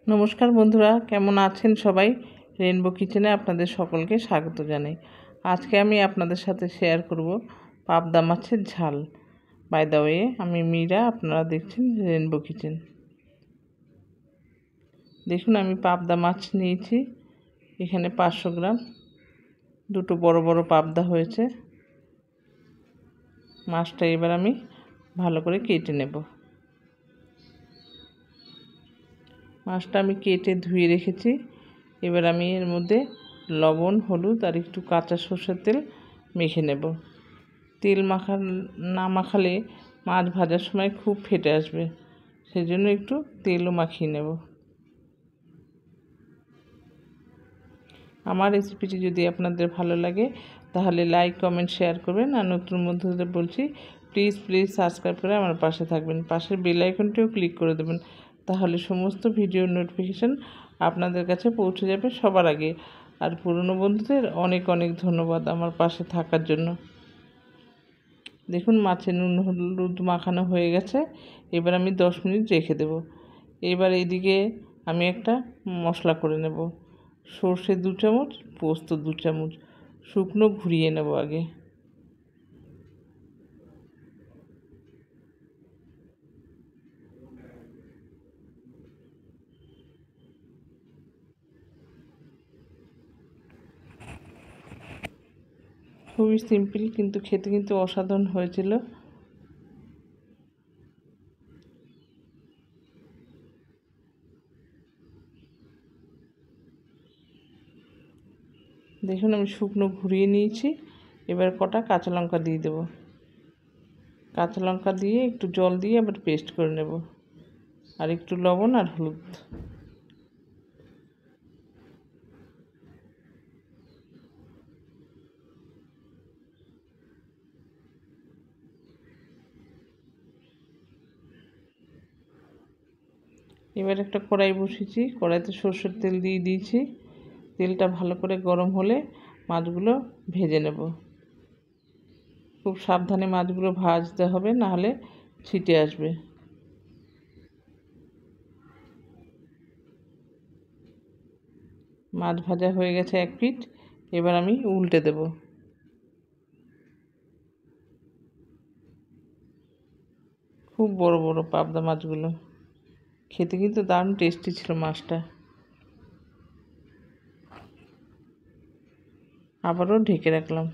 নমস্কার বন্ধুরা, কেমন আছেন সবাই? রেইনবো কিচেনে আপনাদের সকলকে স্বাগত জানাই। আজকে আমি আপনাদের সাথে শেয়ার করব পাবদা মাছের ঝাল। বাই দ্য ওয়ে, আমি মীরা, আপনারা দেখছেন রেইনবো কিচেন। দেখুন, আমি পাবদা মাছ নিয়েছি এখানে 500 গ্রাম। দুটো বড় বড় পাবদা হয়েছে। মাছটা এবার আমি ভালো করে কেটে নেব। মাছটা আমি কেটে ধুয়ে রেখেছি। এবার আমি এর মধ্যে লবণ, হলুদ আর একটু কাঁচা সরষের তেল মেখে নেব। তেল না মাখালে মাছ ভাজার সময় খুব ফেটে আসবে, সেজন্য একটু তেলও মাখিয়ে নেব। আমার রেসিপিটি যদি আপনাদের ভালো লাগে তাহলে লাইক, কমেন্ট, শেয়ার করবেন। আর নতুন বন্ধুদের বলছি, প্লিজ সাবস্ক্রাইব করে আমার পাশে থাকবেন। পাশের বেল আইকনটিও ক্লিক করে দেবেন, তাহলে সমস্ত ভিডিওর নোটিফিকেশান আপনাদের কাছে পৌঁছে যাবে সবার আগে। আর পুরনো বন্ধুদের অনেক অনেক ধন্যবাদ আমার পাশে থাকার জন্য। দেখুন, মাছে নুন হলুদ মাখানো হয়ে গেছে। এবার আমি 10 মিনিট রেখে দেব। এবার এদিকে আমি একটা মশলা করে নেব। সর্ষে 2 চামচ, পোস্ত 2 চামচ, শুকনো ঘুরিয়ে নেব আগে। খুবই সিম্পল, কিন্তু খেতে কিন্তু অসাধারণ হয়েছিল। দেখুন, আমি শুকনো ঘুরিয়ে নিয়েছি। এবার কটা কাঁচা লঙ্কা দিয়ে দেব। কাঁচা লঙ্কা দিয়ে একটু জল দিয়ে আবার পেস্ট করে নেব। আর একটু লবণ আর হলুদ। এবার একটা কড়াই বসিয়েছি, কড়াইতে সরষের তেল দিয়ে দিয়েছি। তেলটা ভালো করে গরম হলে মাছগুলো ভেজে নেব। খুব সাবধানে মাছগুলো ভাজতে হবে, নাহলে ছিটে আসবে। মাছ ভাজা হয়ে গেছে 1 পিঠ। এবার আমি উল্টে দেব। খুব বড় বড় পাবদা মাছগুলো, খেতে কিন্তু দারুণ টেস্টি ছিল মাছটা। আবারও ঢেকে রাখলাম।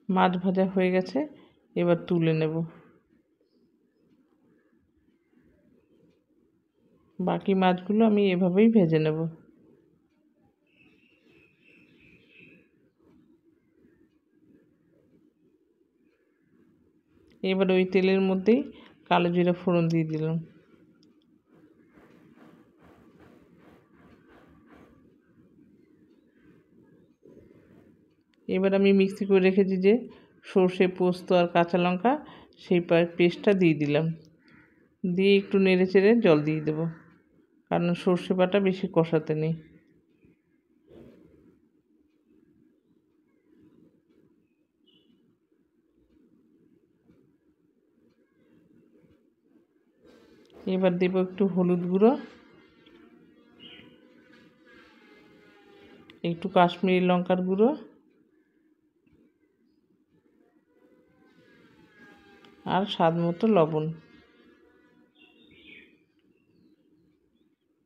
মাছ ভাজা হয়ে গেছে, এবার তুলে নেব। বাকি মাছগুলো আমি এভাবেই ভেজে নেব। এবার ওই তেলের মধ্যেই কালো জিরা ফোড়ন দিয়ে দিলাম। এবার আমি মিক্সি করে রেখেছি যে সর্ষে, পোস্ত আর কাঁচা লঙ্কা, সেই পেস্টটা দিয়ে দিলাম। দিয়ে একটু নেড়ে চেড়ে জল দিয়ে দেবো, কারণ সর্ষে বাটা বেশি কষাতে নেই। এবার দেব একটু হলুদ গুঁড়ো, একটু কাশ্মীরি লঙ্কার গুঁড়ো আর স্বাদ মতো লবণ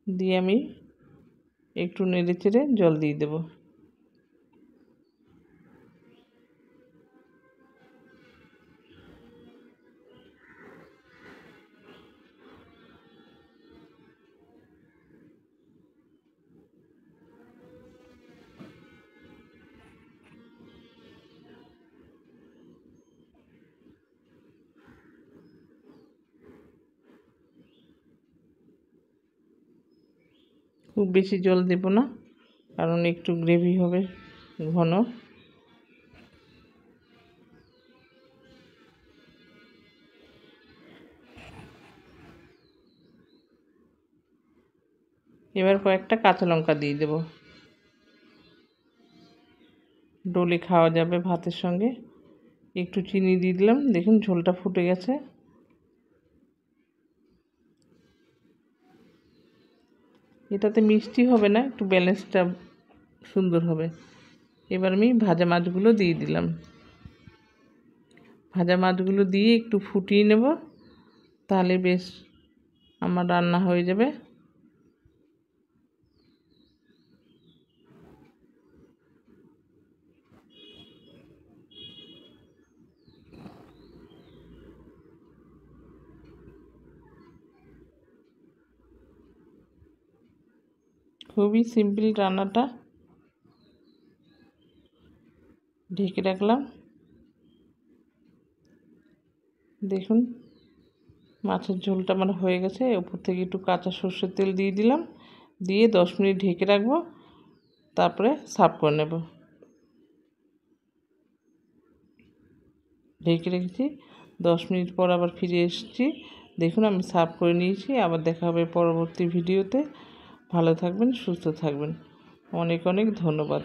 দিয়ে আমি একটু নেড়ে চেড়ে জল দিয়ে দেবো। খুব বেশি জল দেব না, কারণ একটু গ্রেভি হবে ঘন। এবার কয়েকটা কাঁচা লঙ্কা দিয়ে দেব। ডলে খাওয়া যাবে ভাতের সঙ্গে। একটু চিনি দিয়ে দিলাম, দেখুন ঝোলটা ফুটে গেছে। এটাতে মিষ্টি হবে না, একটু ব্যালেন্সটা সুন্দর হবে। এবার আমি ভাজা মাছগুলো দিয়ে দিলাম। ভাজা মাছগুলো দিয়ে একটু ফুটিয়ে নেব, তাহলে বেশ আমার রান্না হয়ে যাবে। খুবই সিম্পল রান্নাটা। ঢেকে রাখলাম। দেখুন মাছের ঝোলটা আমার হয়ে গেছে। উপর থেকে একটু কাঁচা সর্ষের তেল দিয়ে দিলাম, দিয়ে 10 মিনিট ঢেকে রাখবো, তারপরে সার্ভ করে নেব। ঢেকে রেখেছি, 10 মিনিট পর আবার ফিরে এসেছি। দেখুন আমি সার্ভ করে নিয়েছি। আবার দেখা হবে পরবর্তী ভিডিওতে। ভালো থাকবেন, সুস্থ থাকবেন। অনেক অনেক ধন্যবাদ।